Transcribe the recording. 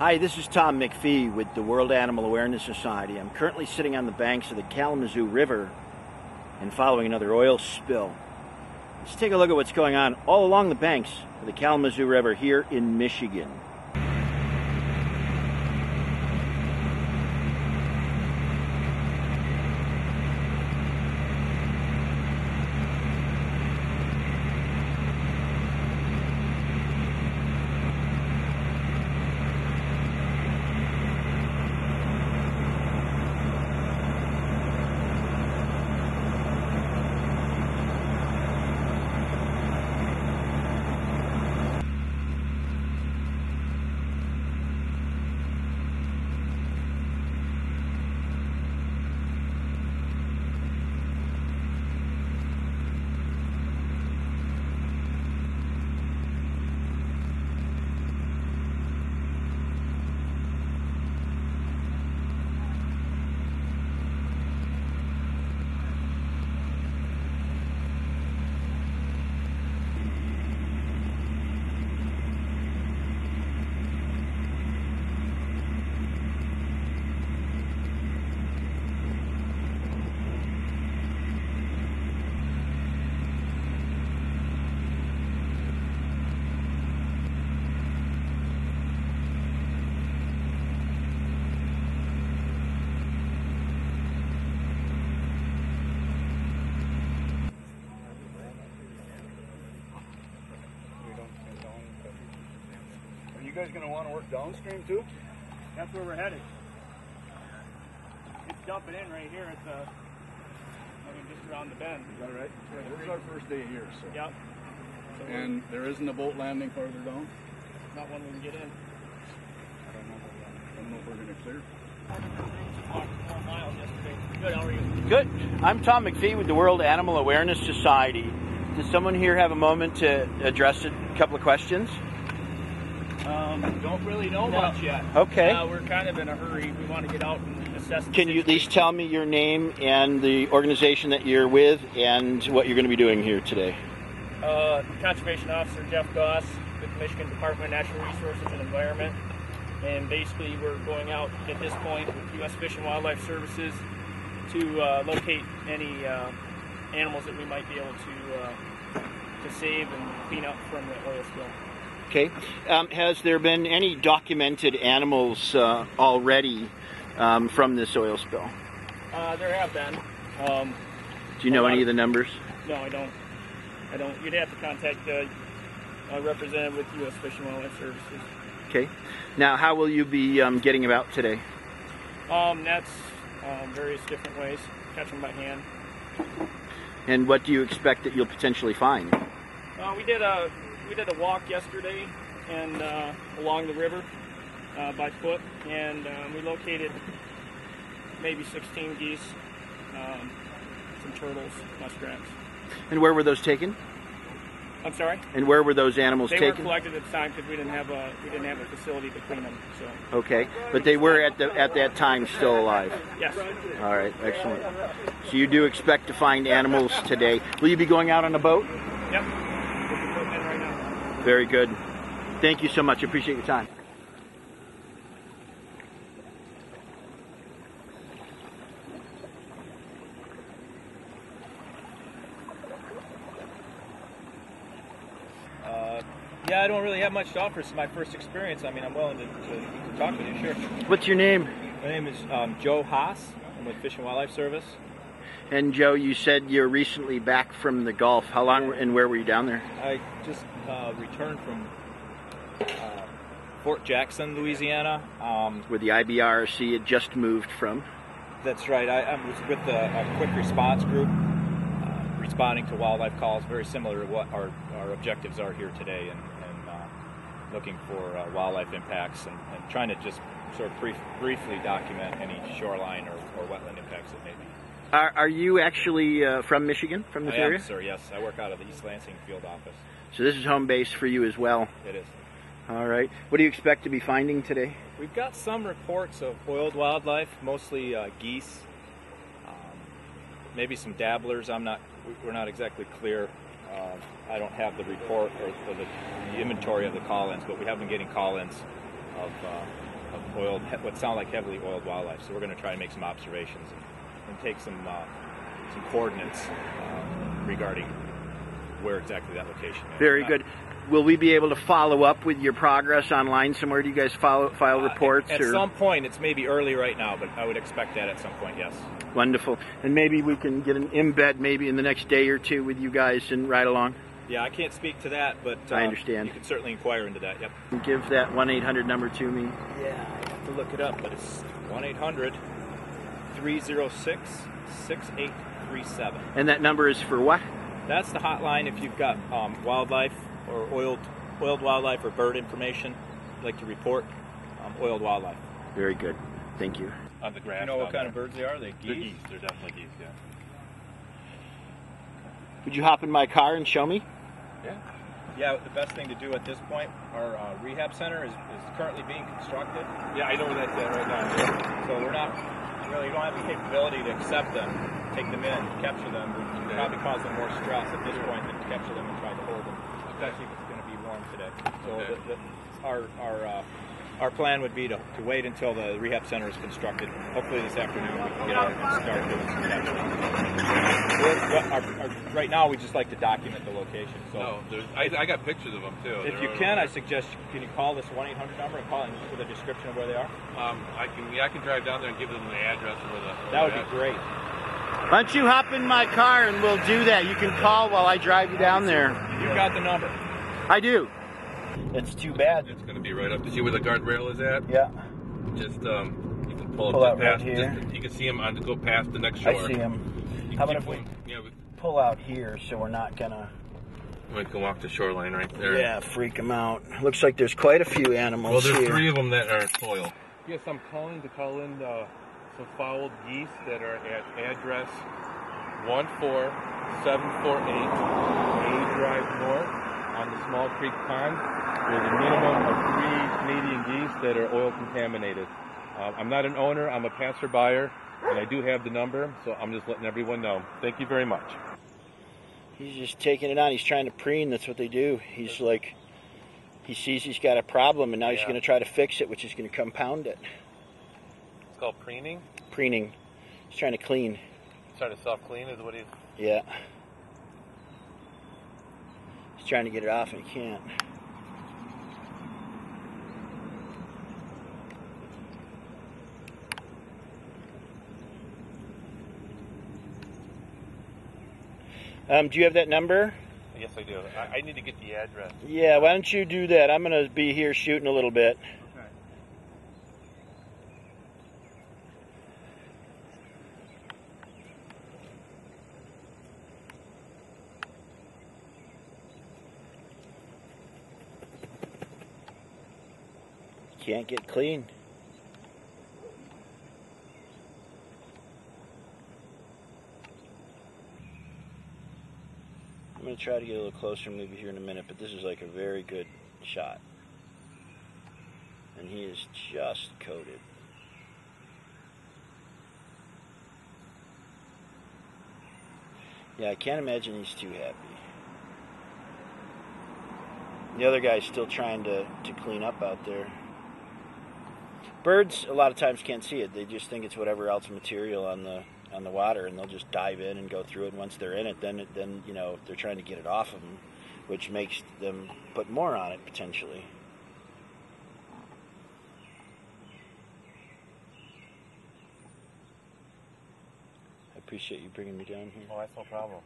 Hi, this is Tom McPhee with the World Animal Awareness Society. I'm currently sitting on the banks of the Kalamazoo River and following another oil spill. Let's take a look at what's going on all along the banks of the Kalamazoo River here in Michigan. You guys going to want to work downstream too? That's where we're headed. It's dumping in right here at the, just around the bend. Is that right? This is our first day here, so. Yep. So and there isn't a boat landing farther down? Not one we can get in. I don't know if we're going to clear. Walked 4 miles yesterday. Good, how are you? Good. I'm Tom McPhee with the World Animal Awareness Society. Does someone here have a moment to address a couple of questions? Don't really know much yet. Okay. We're kind of in a hurry. We want to get out and assess the Can you at least tell me your name and the organization that you're with and what you're going to be doing here today? Conservation Officer Jeff Goss with the Michigan Department of Natural Resources and Environment. And basically we're going out at this point with U.S. Fish and Wildlife Services to locate any animals that we might be able to save and clean up from the oil spill. Okay. Has there been any documented animals already from this oil spill? There have been. Do you know any of the numbers? No, I don't. You'd have to contact a representative with U.S. Fish and Wildlife Services. Okay. Now, how will you be getting about today? That's various different ways. Catch them by hand. And what do you expect that you'll potentially find? We did a walk yesterday and along the river by foot, and we located maybe 16 geese, some turtles, muskrats. And where were those taken? I'm sorry? And where were those animals taken? taken? They were collected at the time because we didn't have a facility to clean them. So. Okay, but they were at that time still alive. Yes. All right, excellent. So you do expect to find animals today. Will you be going out on a boat? Yep. We're putting in right now. Very good. Thank you so much. I appreciate your time. Yeah, I don't really have much to offer. It's my first experience. I mean, I'm willing to talk with you, sure. What's your name? My name is Joe Haas. I'm with Fish and Wildlife Service. And Joe, you said you're recently back from the Gulf. How long and where were you down there? I just returned from Fort Jackson, Louisiana. Where the IBRC had just moved from. That's right. I was with a quick response group responding to wildlife calls, very similar to what our objectives are here today, and looking for wildlife impacts and trying to just sort of briefly document any shoreline or wetland impacts that may be. Are you actually from Michigan, from this area? I am, sir, yes. I work out of the East Lansing field office. So this is home base for you as well? It is. All right. What do you expect to be finding today? We've got some reports of oiled wildlife, mostly geese, maybe some dabblers. We're not exactly clear. I don't have the report or the inventory of the call-ins, but we have been getting call-ins of of oiled, what sound like heavily oiled wildlife. So we're going to try to make some observations and take some coordinates regarding where exactly that location is. Very good. Will we be able to follow up with your progress online somewhere? Do you guys file reports? At some point. It's maybe early right now, but I would expect that at some point, yes. Wonderful. And maybe we can get an embed maybe in the next day or two with you guys and ride along? Yeah, I can't speak to that, but I understand. You can certainly inquire into that, yep. Give that 1-800 number to me. Yeah, I have to look it up, but it's 1-800-306-6837. And that number is for what? That's the hotline if you've got wildlife or oiled wildlife or bird information, like to report oiled wildlife. Very good. Thank you. On the grass. You know what kind of birds they are? They're geese. They're definitely geese, yeah. Would you hop in my car and show me? Yeah. Yeah, the best thing to do at this point, our rehab center is currently being constructed. Yeah, I know where that's at right now. Yeah. So we're not, really don't have the capability to accept them, take them in, capture them. We'd probably cause them more stress at this point than to capture them and try to hold them, especially if it's going to be warm today. So our plan would be to wait until the rehab center is constructed. Hopefully this afternoon we can get out and start doing some capture. Right now we just like to document the location. So No, I got pictures of them too. if you can, I suggest, can you call this 1-800 number and call it with a description of where they are? I can drive down there and give them the address of where That would be great. Why don't you hop in my car and we'll do that. You can call while I drive you down there. You've got the number. I do. It's too bad. It's going to be right up. You see where the guardrail is at? Yeah. Just you can pull Pull up out past. right here. You can see them go past the next shore. I see him. You How can about if keep we going. Yeah, pull out here so we're not gonna... we can walk the shoreline right there. Yeah, freak them out. Looks like there's quite a few animals Well, there's here. 3 of them that are soil. Yes, I'm calling to call in some fouled geese that are at address 14748 A Drive North on the Small Creek Pond. There's a minimum of 3 Canadian geese that are oil contaminated. I'm not an owner, I'm a passerby, and I do have the number, so I'm just letting everyone know. Thank you very much. He's just taking it on. He's trying to preen. That's what they do. He's like, he sees he's got a problem, and now he's going to try to fix it, which is going to compound it. It's called preening. Preening. He's trying to clean. He's trying to self-clean is what he's... Yeah. He's trying to get it off, and he can't. Do you have that number? Yes, I do. I need to get the address. Yeah, why don't you do that? I'm going to be here shooting a little bit. Okay. Can't get clean. I'm going to try to get a little closer maybe here in a minute, but this is like a very good shot. And he is just coated. Yeah, I can't imagine he's too happy. The other guy's still trying to clean up out there. Birds, a lot of times, can't see it. They just think it's whatever else material on the water, and they'll just dive in and go through it. And once they're in it, then you know, they're trying to get it off of them, which makes them put more on it potentially. I appreciate you bringing me down here. Oh, that's no problem.